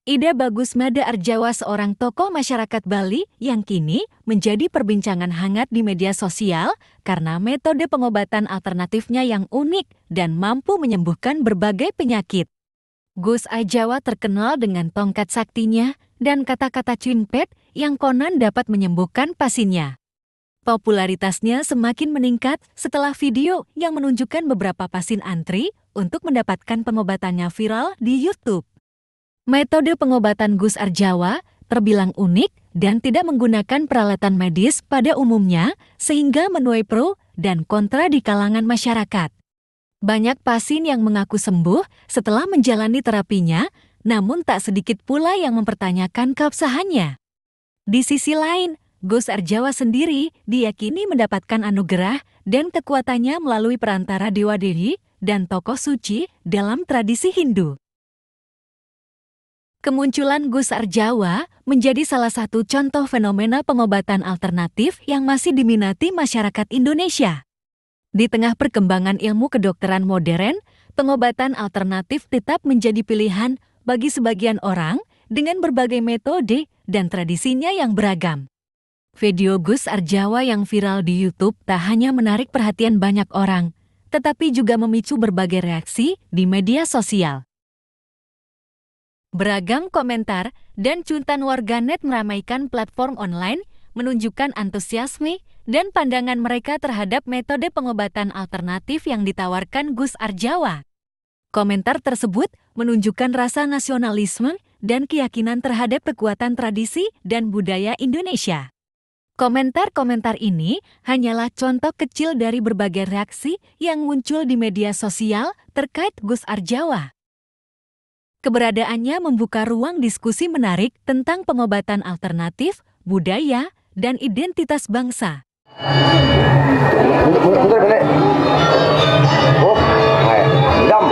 Ide bagus Made Arjawa, seorang tokoh masyarakat Bali yang kini menjadi perbincangan hangat di media sosial karena metode pengobatan alternatifnya yang unik dan mampu menyembuhkan berbagai penyakit. Gus Arjawa terkenal dengan tongkat saktinya dan kata-kata cimpet yang konon dapat menyembuhkan pasiennya. Popularitasnya semakin meningkat setelah video yang menunjukkan beberapa pasien antri untuk mendapatkan pengobatannya viral di YouTube. Metode pengobatan Gus Arjawa terbilang unik dan tidak menggunakan peralatan medis pada umumnya, sehingga menuai pro dan kontra di kalangan masyarakat. Banyak pasien yang mengaku sembuh setelah menjalani terapinya, namun tak sedikit pula yang mempertanyakan keabsahannya. Di sisi lain, Gus Arjawa sendiri diyakini mendapatkan anugerah dan kekuatannya melalui perantara dewa-dewi dan tokoh suci dalam tradisi Hindu. Kemunculan Gus Arjawa menjadi salah satu contoh fenomena pengobatan alternatif yang masih diminati masyarakat Indonesia. Di tengah perkembangan ilmu kedokteran modern, pengobatan alternatif tetap menjadi pilihan bagi sebagian orang dengan berbagai metode dan tradisinya yang beragam. Video Gus Arjawa yang viral di YouTube tak hanya menarik perhatian banyak orang, tetapi juga memicu berbagai reaksi di media sosial. Beragam komentar dan cuitan warganet meramaikan platform online, menunjukkan antusiasme dan pandangan mereka terhadap metode pengobatan alternatif yang ditawarkan Gus Arjawa. Komentar tersebut menunjukkan rasa nasionalisme dan keyakinan terhadap kekuatan tradisi dan budaya Indonesia. Komentar-komentar ini hanyalah contoh kecil dari berbagai reaksi yang muncul di media sosial terkait Gus Arjawa. Keberadaannya membuka ruang diskusi menarik tentang pengobatan alternatif, budaya, dan identitas bangsa. Bentar, balik. Oh, hai. Dam.